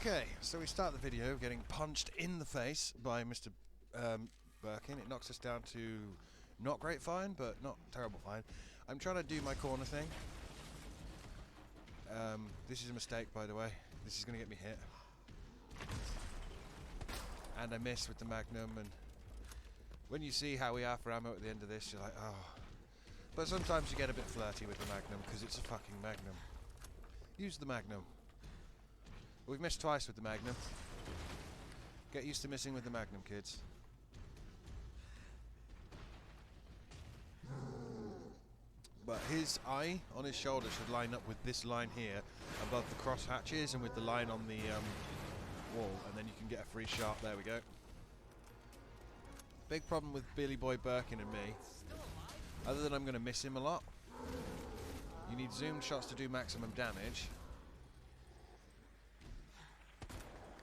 Okay, so we start the video getting punched in the face by Mr. Birkin. It knocks us down to not great fine, but not terrible fine. I'm trying to do my corner thing. This is a mistake, by the way. This is going to get me hit. And I miss with the Magnum, and when you see how we are for ammo at the end of this, you're like, oh. But sometimes you get a bit flirty with the Magnum, because it's a fucking Magnum. Use the Magnum. We've missed twice with the Magnum. Get used to missing with the Magnum, kids. But his eye on his shoulder should line up with this line here above the cross hatches and with the line on the wall, and then you can get a free shot. There we go. Big problem with Billy Boy Birkin and me, other than I'm going to miss him a lot. You need zoomed shots to do maximum damage.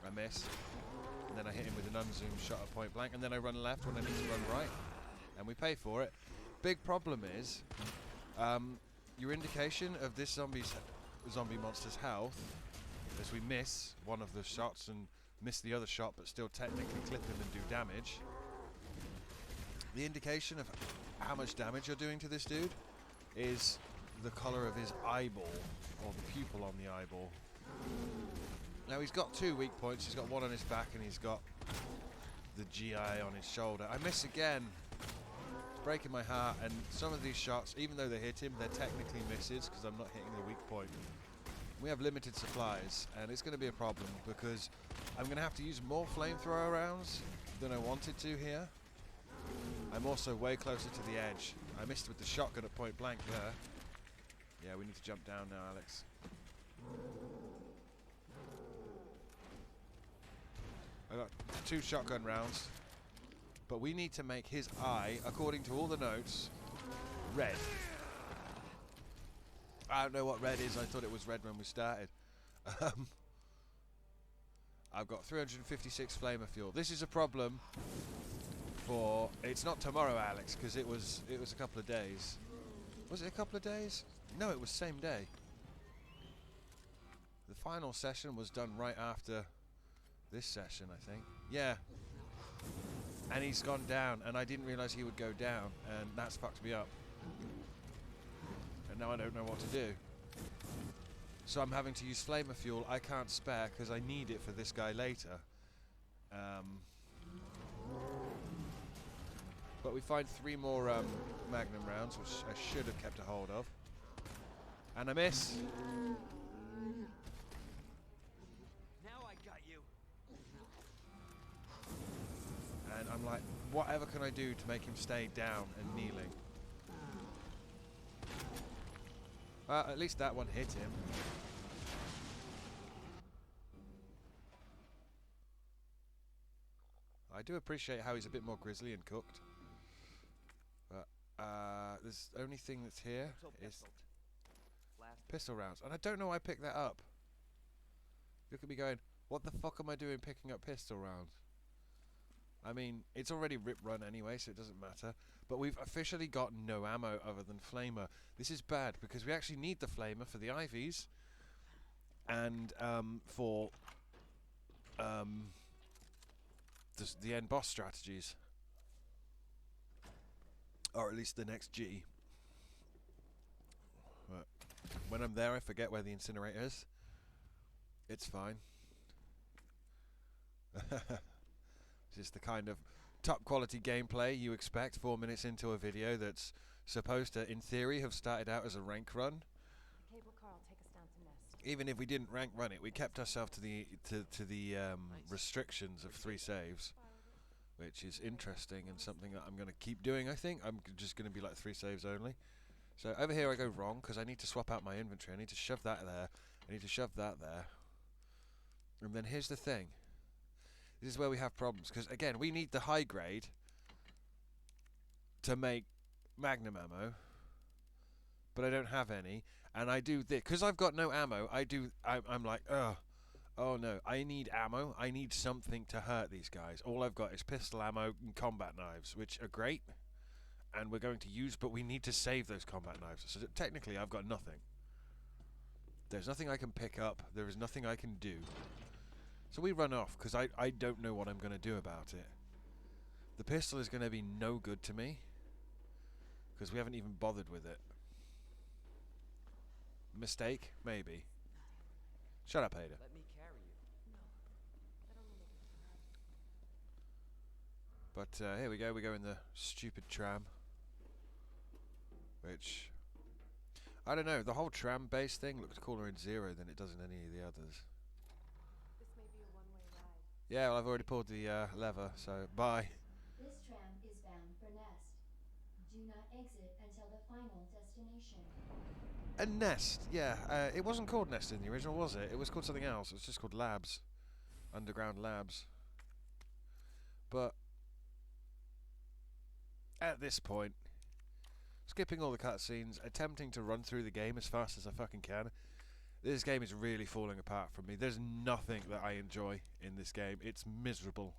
I miss, and then I hit him with an unzoomed shot at point blank, and then I run left when I need to run right, and we pay for it. Big problem is your indication of this zombie monster's health, as we miss one of the shots and miss the other shot, but still technically clip him and do damage. The indication of how much damage you're doing to this dude is the color of his eyeball, or the pupil on the eyeball. Now he's got 2 weak points. He's got one on his back and he's got the GI on his shoulder. I miss again. It's breaking my heart, and some of these shots, even though they hit him, they're technically misses because I'm not hitting the weak point. We have limited supplies, and it's going to be a problem because I'm going to have to use more flamethrower rounds than I wanted to here. I'm also way closer to the edge. I missed with the shotgun at point blank there. Yeah, we need to jump down now, Alex. I got 2 shotgun rounds, but we need to make his eye, according to all the notes, red. I don't know what red is. I thought it was red when we started. I've got 356 flamer fuel. This is a problem for... It's not tomorrow, Alex, because it was a couple of days. Was it a couple of days? No, it was same day. The final session was done right after this session, I think. Yeah. And he's gone down, and I didn't realise he would go down, and that's fucked me up. And now I don't know what to do. So I'm having to use flamer fuel I can't spare because I need it for this guy later. But we find 3 more Magnum rounds, which I should have kept a hold of. And I miss. And I'm like, whatever can I do to make him stay down and kneeling? At least that one hit him. I do appreciate how he's a bit more grisly and cooked. But there's the only thing that's here is pistol rounds. And I don't know why I picked that up. Look at me going, what the fuck am I doing picking up pistol rounds? I mean, it's already rip run anyway, so it doesn't matter. But we've officially got no ammo other than flamer. This is bad because we actually need the flamer for the IVs and for the end boss strategies, or at least the next G. But when I'm there, I forget where the incinerator is. It's fine. This is the kind of top quality gameplay you expect 4 minutes into a video that's supposed to, in theory, have started out as a rank run. Even if we didn't rank run it, we kept ourselves to the restrictions of 3 saves, which is interesting and something that I'm going to keep doing. I think I'm just going to be like 3 saves only. So over here I go wrong because I need to swap out my inventory. I need to shove that there. I need to shove that there. And then here's the thing. This is where we have problems, because again, we need the high grade to make Magnum ammo, but I don't have any, and I do this, because I've got no ammo, I'm like, oh no, I need ammo, I need something to hurt these guys. All I've got is pistol ammo and combat knives, which are great, and we're going to use, but we need to save those combat knives, so technically I've got nothing. There's nothing I can pick up, there is nothing I can do. So we run off, because I don't know what I'm going to do about it. The pistol is going to be no good to me, because we haven't even bothered with it. Mistake? Maybe. Shut up, Ada. Let me carry you. No, that only make it hard. But here we go in the stupid tram. Which, I don't know, the whole tram-based thing looks cooler in Zero than it does in any of the others. This may be a one-way ride. Yeah, well, I've already pulled the lever, so bye. This tram is bound for Nest. Do not exit until the final destination. A Nest, yeah. It wasn't called Nest in the original, was it? It was called something else. It was just called Labs. Underground Labs. But at this point, skipping all the cutscenes, attempting to run through the game as fast as I fucking can, this game is really falling apart from me. There's nothing that I enjoy in this game. It's miserable.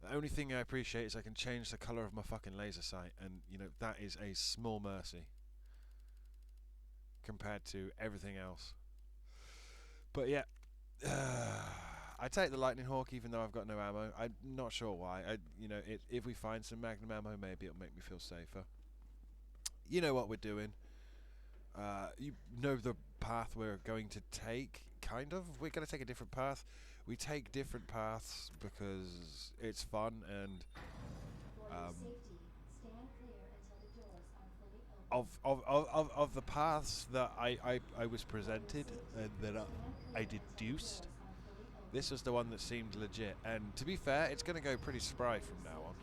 The only thing I appreciate is I can change the colour of my fucking laser sight, and, you know, that is a small mercy compared to everything else. But yeah, I take the Lightning Hawk even though I've got no ammo. I'm not sure why. You know, if we find some Magnum ammo, maybe it'll make me feel safer. You know what we're doing. You know the path we're going to take, kind of. We're going to take a different path. We take different paths because it's fun, and For your safety, stand clear until the doors are fully open. of the paths that I was presented and that I deduced, this was the one that seemed legit. And to be fair, it's going to go pretty spry from now on.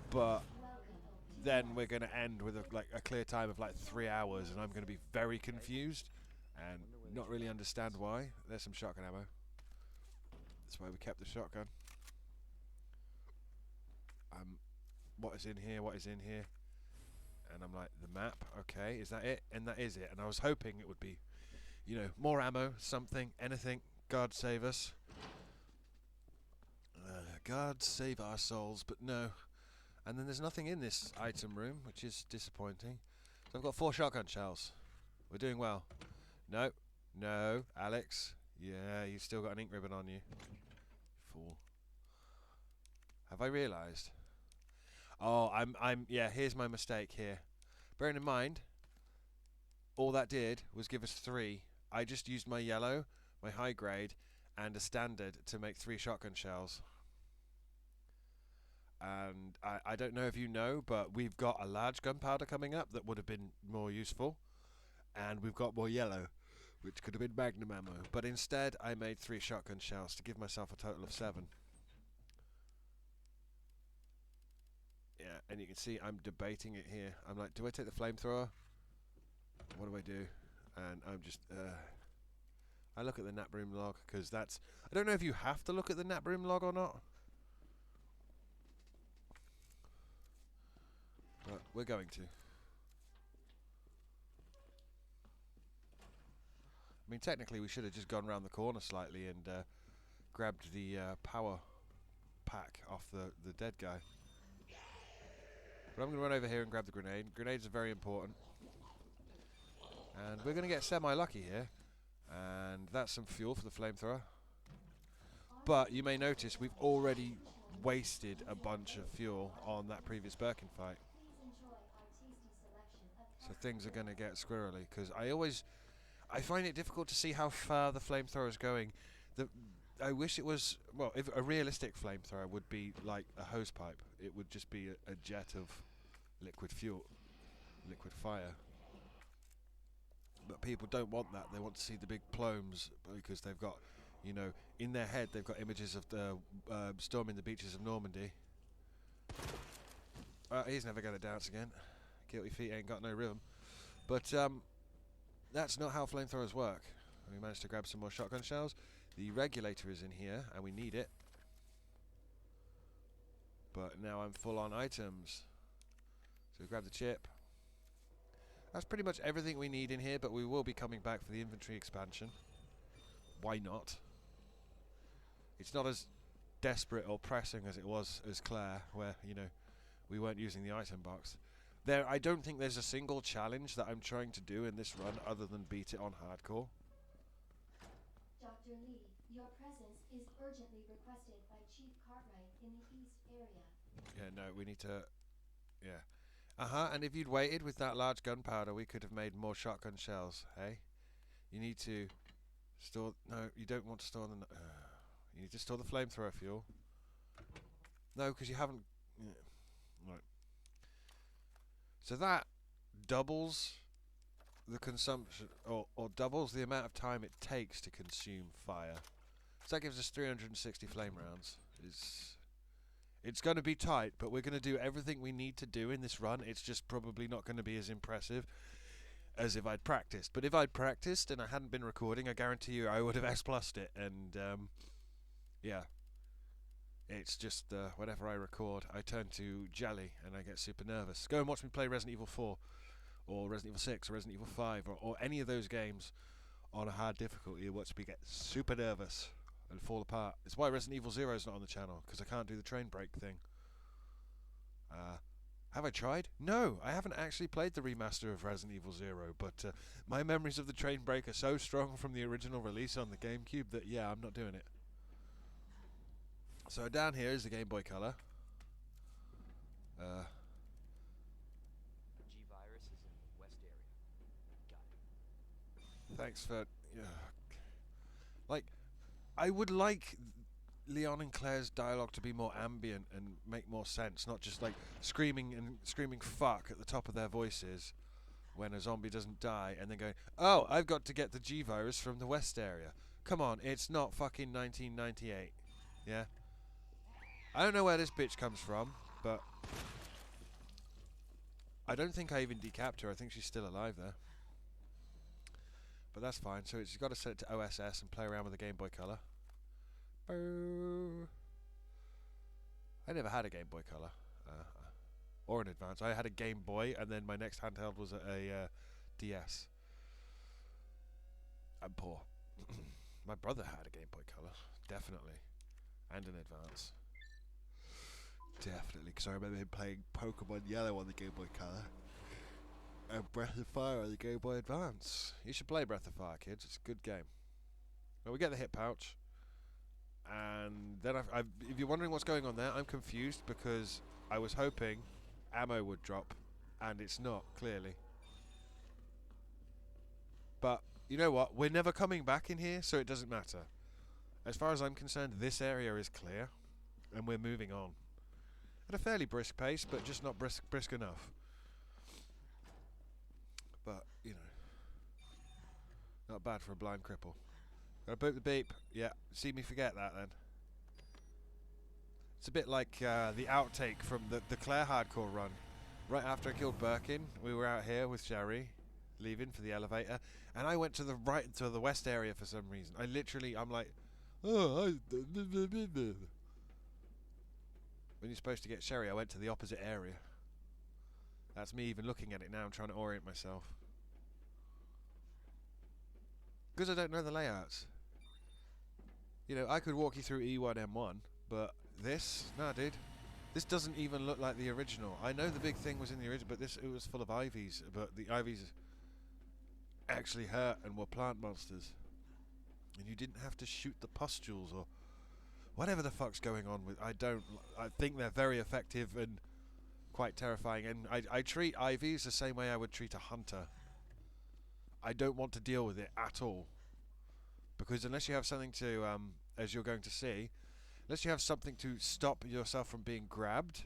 But then we're going to end with a clear time of like 3 hours, and I'm going to be very confused and not really understand why. There's some shotgun ammo. That's why we kept the shotgun. What is in here? What is in here? And I'm like, the map, okay, is that it? And that is it. And I was hoping it would be, you know, more ammo, something, anything. God save us. God save our souls, but no. And then there's nothing in this item room, which is disappointing. So I've got 4 shotgun shells. We're doing well. No, no, Alex. Yeah, you've still got an ink ribbon on you. Fool. Have I realised? Oh, yeah, here's my mistake here. Bearing in mind, all that did was give us 3. I just used my yellow, my high grade, and a standard to make 3 shotgun shells. And I don't know if you know, but we've got a large gunpowder coming up that would have been more useful. And we've got more yellow, which could have been magnum ammo. But instead, I made 3 shotgun shells to give myself a total of 7. Yeah, and you can see I'm debating it here. I'm like, do I take the flamethrower? What do I do? And I'm just, I look at the Naproom log, because that's, I don't know if you have to look at the Naproom log or not. But we're going to. I mean, technically we should have just gone around the corner slightly and grabbed the power pack off the dead guy. But I'm going to run over here and grab the grenade. Grenades are very important. And we're going to get semi-lucky here. And that's some fuel for the flamethrower. But you may notice we've already wasted a bunch of fuel on that previous Birkin fight. So things are going to get squirrely, because I find it difficult to see how far the flamethrower is going. I wish it was, well, if a realistic flamethrower would be like a hose pipe. It would just be a jet of liquid fuel, liquid fire. But people don't want that. They want to see the big plumes, because they've got, you know, in their head they've got images of the storming the beaches of Normandy. He's never going to dance again. Guilty feet ain't got no rhythm. But that's not how flamethrowers work. We managed to grab some more shotgun shells. The regulator is in here, and we need it. But now I'm full on items. So grab the chip. That's pretty much everything we need in here, but we will be coming back for the inventory expansion. Why not? It's not as desperate or pressing as it was as Claire, where, you know, we weren't using the item box. I don't think there's a single challenge that I'm trying to do in this run other than beat it on hardcore. Dr. Dr. Lee, your presence is urgently requested by Chief Cartwright in the East area. Yeah, no, we need to... Yeah. And if you'd waited with that large gunpowder, we could have made more shotgun shells, hey? You need to store... No, you don't want to store the... you need to store the flamethrower fuel. No, because you haven't... Yeah. Right. So that doubles the consumption, or doubles the amount of time it takes to consume fire. So that gives us 360 flame rounds. It's going to be tight, but we're going to do everything we need to do in this run. It's just probably not going to be as impressive as if I'd practiced. But if I'd practiced and I hadn't been recording, I guarantee you I would have S+'d it. And yeah, it's just whenever I record, I turn to jelly and I get super nervous. Go and watch me play Resident Evil 4 or Resident Evil 6 or Resident Evil 5 or any of those games on a hard difficulty. You watch me get super nervous and fall apart. It's why Resident Evil 0 is not on the channel, because I can't do the train break thing. Have I tried? No, I haven't actually played the remaster of Resident Evil 0, but my memories of the train break are so strong from the original release on the GameCube that, yeah, I'm not doing it. So down here is the Game Boy Color. G-Virus is in the west area. Got it. Thanks for... like, I would like Leon and Claire's dialogue to be more ambient and make more sense, not just like screaming fuck at the top of their voices when a zombie doesn't die and then going, oh, I've got to get the G-Virus from the west area. Come on, it's not fucking 1998. Yeah? I don't know where this bitch comes from, but I don't think I even decapped her. I think she's still alive there. But that's fine. So it's got to set it to OSS and play around with the Game Boy Color. Boo. I never had a Game Boy Color. Or an Advance. I had a Game Boy, and then my next handheld was a DS. I'm poor. My brother had a Game Boy Color. Definitely. And an Advance. Definitely, because I remember him playing Pokemon Yellow on the Game Boy Color. And Breath of Fire on the Game Boy Advance. You should play Breath of Fire, kids. It's a good game. Well, we get the hit pouch. And then if you're wondering what's going on there, I'm confused because I was hoping ammo would drop. And it's not, clearly. But, you know what? We're never coming back in here, so it doesn't matter. As far as I'm concerned, this area is clear. And we're moving on. At a fairly brisk pace, but just not brisk enough. But, you know, not bad for a blind cripple. Gotta boot the beep. Yeah, see me forget that then. It's a bit like the outtake from the Claire hardcore run. Right after I killed Birkin, we were out here with Sherry, leaving for the elevator, and I went to the west area for some reason. I'm like, oh, when you're supposed to get Sherry, I went to the opposite area. That's me even looking at it now. I'm trying to orient myself. Because I don't know the layouts. You know, I could walk you through E1, M1, but this? Nah, dude. This doesn't even look like the original. I know the big thing was in the original, but it was full of ivies. But the ivies actually hurt and were plant monsters. And you didn't have to shoot the pustules or whatever the fuck's going on with... I think they're very effective and quite terrifying. And I treat ivies the same way I would treat a hunter. I don't want to deal with it at all. Because unless you have something to, as you're going to see, unless you have something to stop yourself from being grabbed...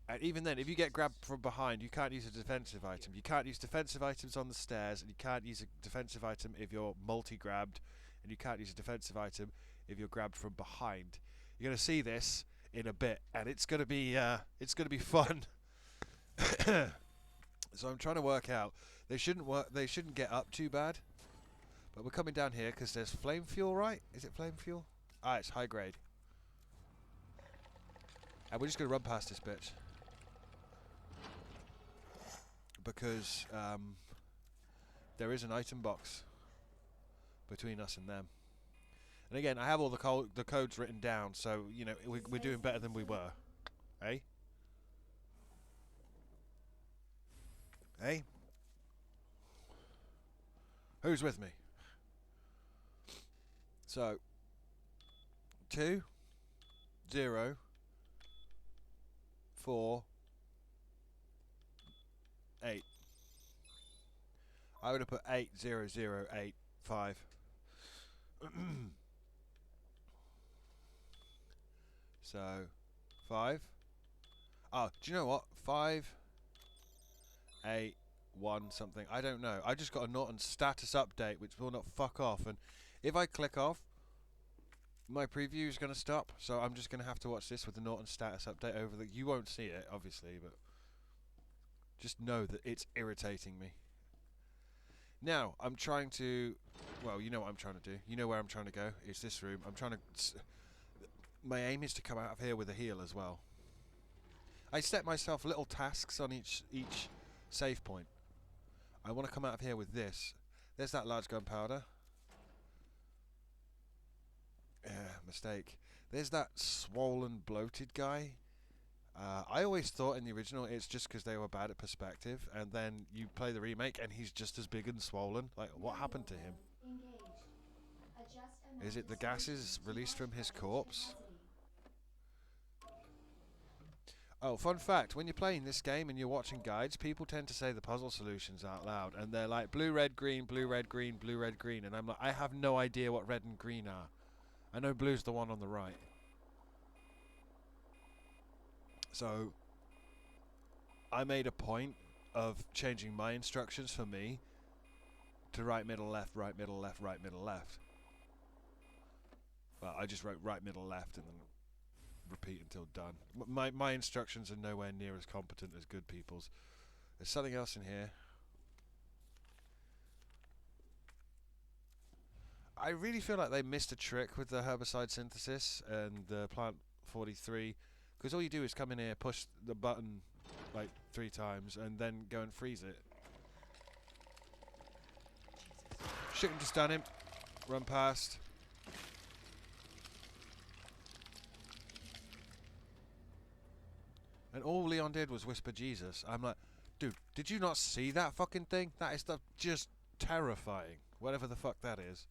And even then, if you get grabbed from behind, you can't use a defensive item. You can't use defensive items on the stairs, and you can't use a defensive item if you're multi-grabbed, and you can't use a defensive item if you're grabbed from behind. You're going to see this in a bit, and it's going to be fun. So I'm trying to work out. They shouldn't get up too bad, but we're coming down here because there's flame fuel, right? Is it flame fuel? Ah, it's high grade, and we're just going to run past this bitch. Because there is an item box between us and them. And again, I have all the codes written down, so, you know, we're doing better than we were. Eh? Eh? Who's with me? So 2 0 4 8. I would have put 8 0 0 8 5. So 5. Oh, do you know what? 5 8 1 something. I don't know. I just got a Norton status update which will not fuck off, and if I click off, my preview is going to stop, so I'm just going to have to watch this with the Norton status update over the... You won't see it, obviously, but just know that it's irritating me. Now, I'm trying to... Well, you know what I'm trying to do. You know where I'm trying to go. It's this room. I'm trying to... My aim is to come out of here with a heal as well. I set myself little tasks on each save point. I want to come out of here with this. There's that large gunpowder. Mistake. There's that swollen, bloated guy. I always thought in the original it's just because they were bad at perspective, and then you play the remake and he's just as big and swollen. Like, what happened to him? Is it the gases released from his corpse? Oh, fun fact, when you're playing this game and you're watching guides, people tend to say the puzzle solutions out loud, and they're like blue, red, green, blue, red, green, blue, red, green, and I'm like, I have no idea what red and green are. I know blue's the one on the right. So, I made a point of changing my instructions for me to right, middle, left, right, middle, left, right, middle, left. Well, I just wrote right, middle, left, and then repeat until done. My instructions are nowhere near as competent as good people's. There's something else in here. I really feel like they missed a trick with the herbicide synthesis and the plant 43, because all you do is come in here, push the button like 3 times, and then go and freeze it. Shit can just stun him. Run past. And all Leon did was whisper Jesus. I'm like, dude, did you not see that fucking thing? That is just terrifying. Whatever the fuck that is.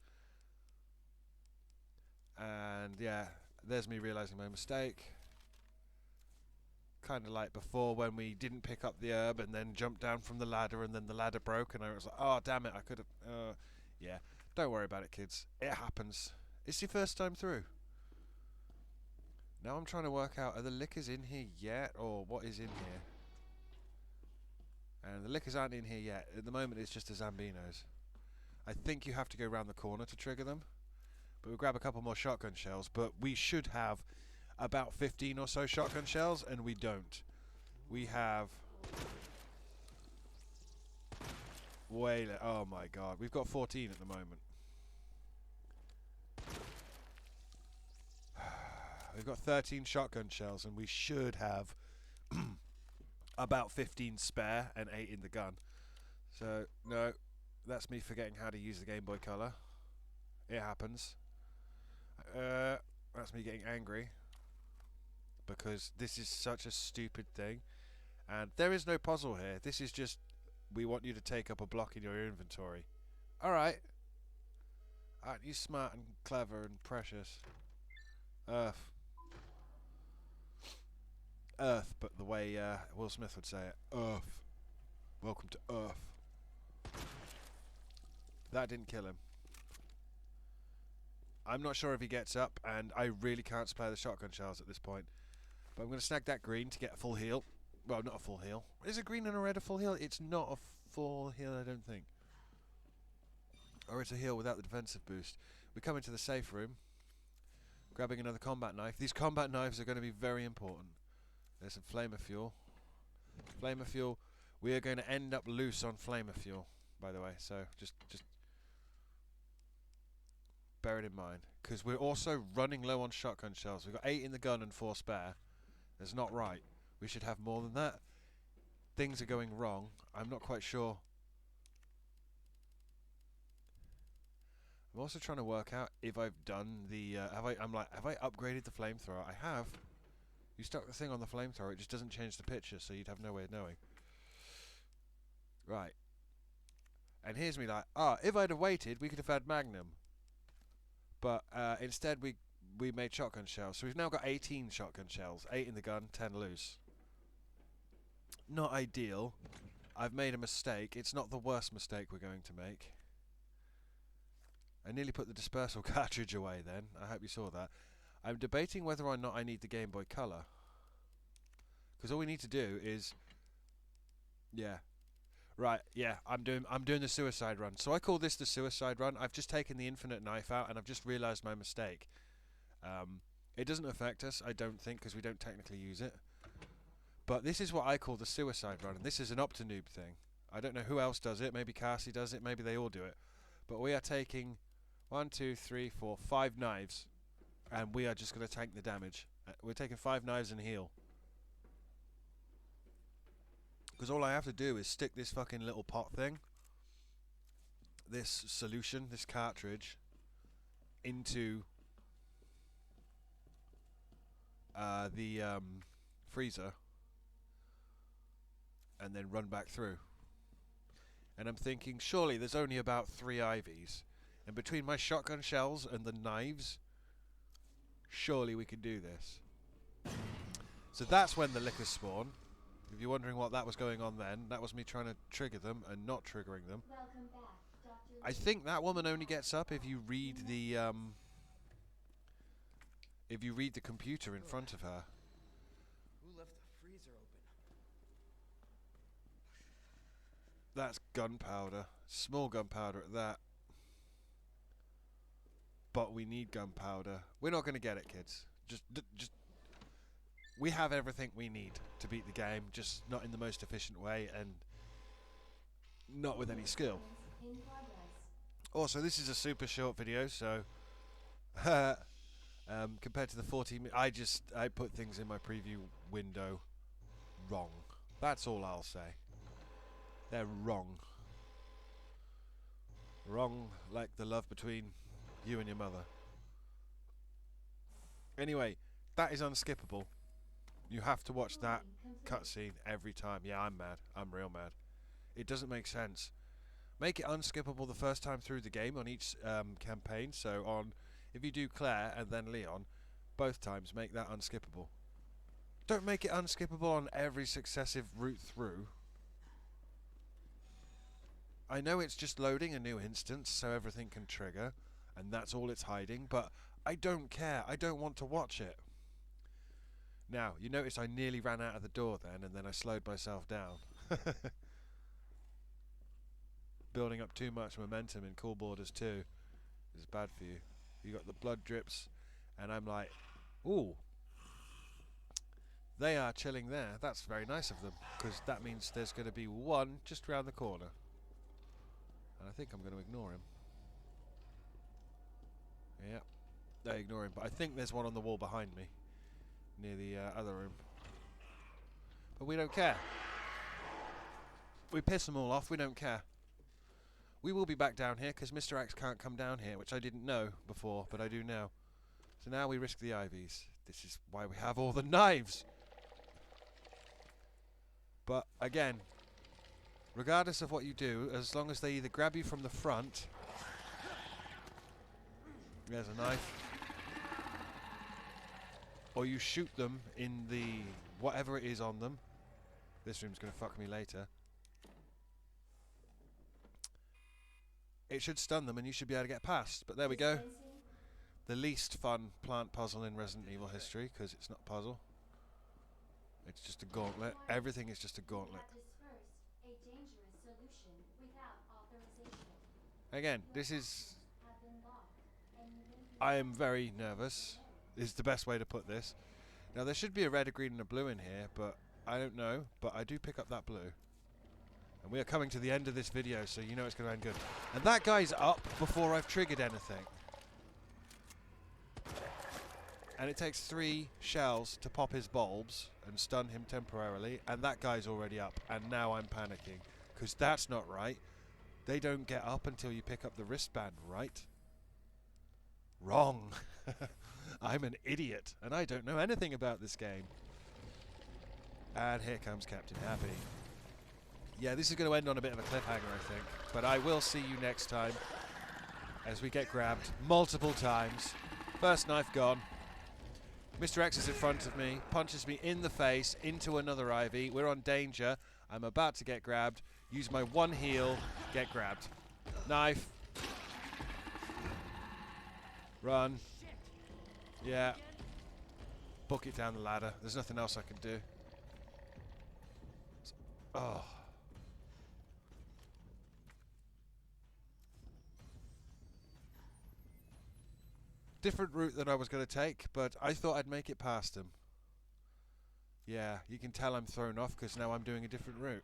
And yeah, there's me realising my mistake. Kind of like before when we didn't pick up the herb and then jumped down from the ladder and then the ladder broke and I was like, oh damn it, I could have... yeah, don't worry about it, kids. It happens. It's your first time through. Now I'm trying to work out, are the liquors in here yet, or what is in here? And the liquors aren't in here yet. At the moment it's just the Zambinos. I think you have to go around the corner to trigger them. But we'll grab a couple more shotgun shells, but we should have about 15 or so shotgun shells, and we don't. We have... oh my god, we've got 14 at the moment. We've got 13 shotgun shells, and we should have about 15 spare and 8 in the gun. So, no, that's me forgetting how to use the Game Boy Color. It happens. That's me getting angry, because this is such a stupid thing, and there is no puzzle here. This is just, we want you to take up a block in your inventory. Alright. Aren't you smart and clever and precious? Earth, but the way Will Smith would say it. Earth. Welcome to Earth. That didn't kill him. I'm not sure if he gets up, and I really can't spare the shotgun shells at this point. But I'm going to snag that green to get a full heal. Well, not a full heal. Is a green and a red a full heal? It's not a full heal, I don't think. Or it's a heal without the defensive boost. We come into the safe room, grabbing another combat knife. These combat knives are going to be very important. There's some flamer fuel. Flamer fuel. We are going to end up loose on flamer fuel, by the way. So just bear it in mind, because we're also running low on shotgun shells. We've got 8 in the gun and 4 spare. That's not right. We should have more than that. Things are going wrong. I'm not quite sure. I'm also trying to work out if I've done the have I upgraded the flamethrower? I have. You stuck the thing on the flamethrower, it just doesn't change the picture, so you'd have no way of knowing. Right. And here's me like, if I'd have waited, we could have had Magnum. But instead we made shotgun shells. So we've now got 18 shotgun shells. 8 in the gun, 10 loose. Not ideal. I've made a mistake. It's not the worst mistake we're going to make. I nearly put the dispersal cartridge away then. I hope you saw that. I'm debating whether or not I need the Game Boy Color. Because all we need to do is... Yeah. Right, yeah, I'm doing the suicide run. So I call this the suicide run. I've just taken the infinite knife out and I've just realised my mistake. It doesn't affect us, I don't think, because we don't technically use it. But this is what I call the suicide run, and this is an Optinoob thing. I don't know who else does it. Maybe Cassie does it. Maybe they all do it. But we are taking 1, 2, 3, 4, 5 knives, and we are just going to tank the damage. We're taking 5 knives and heal. Because all I have to do is stick this fucking little pot thing, this solution, this cartridge, into the freezer, and then run back through. And I'm thinking, surely there's only about 3 IVs, and between my shotgun shells and the knives, surely we can do this. So that's when the lickers spawn. If you're wondering what that was going on then, that was me trying to trigger them and not triggering them. Welcome back, Dr. I think that woman only gets up if you read the computer in front of her. Who left the freezer open? That's gunpowder. Small gunpowder at that. But we need gunpowder. We're not going to get it, kids. Just we have everything we need to beat the game, just not in the most efficient way and not with any skill. In progress. Also, this is a super short video, so compared to the 40 minutes, I put things in my preview window wrong. That's all I'll say. They're wrong. Wrong like the love between you and your mother. Anyway, that is unskippable. You have to watch that cutscene every time. Yeah, I'm mad. I'm real mad. It doesn't make sense. Make it unskippable the first time through the game on each campaign. So on, if you do Claire and then Leon, both times make that unskippable. Don't make it unskippable on every successive route through. I know it's just loading a new instance so everything can trigger, and that's all it's hiding, but I don't care. I don't want to watch it. Now, you notice I nearly ran out of the door then, and then I slowed myself down. Building up too much momentum in Cool Borders 2 is bad for you. You got the blood drips, and I'm like, ooh, they are chilling there. That's very nice of them, because that means there's going to be one just round the corner. And I think I'm going to ignore him. Yeah, they ignore him, but I think there's one on the wall behind me, near the other room. But we don't care. We piss them all off, we don't care. We will be back down here, because Mr. X can't come down here, which I didn't know before, but I do now. So now we risk the IVs. This is why we have all the knives. But again, regardless of what you do, as long as they either grab you from the front... There's a knife. Or you shoot them in the... whatever it is on them. This room's going to fuck me later. It should stun them and you should be able to get past. But there we go. The least fun plant puzzle in Resident Evil history, because it's not a puzzle. It's just a gauntlet. Everything is just a gauntlet. A dangerous solution without authorization. Again, this is... Have been locked, and you may be I am very nervous, is the best way to put this. Now there should be a red, a green and a blue in here, but I don't know. But I do pick up that blue. And we are coming to the end of this video, so you know it's going to end good. And that guy's up before I've triggered anything. And it takes 3 shells to pop his bulbs and stun him temporarily, and that guy's already up, and now I'm panicking, because that's not right. They don't get up until you pick up the wristband, right? Wrong. I'm an idiot, and I don't know anything about this game. And here comes Captain Happy. Yeah, this is going to end on a bit of a cliffhanger, I think. But I will see you next time as we get grabbed multiple times. First knife gone. Mr. X is in front of me, punches me in the face into another IV. We're on danger. I'm about to get grabbed. Use my one heal, get grabbed. Knife. Run. Yeah. Book it down the ladder. There's nothing else I can do. Oh. Different route than I was going to take, but I thought I'd make it past him. Yeah, you can tell I'm thrown off because now I'm doing a different route.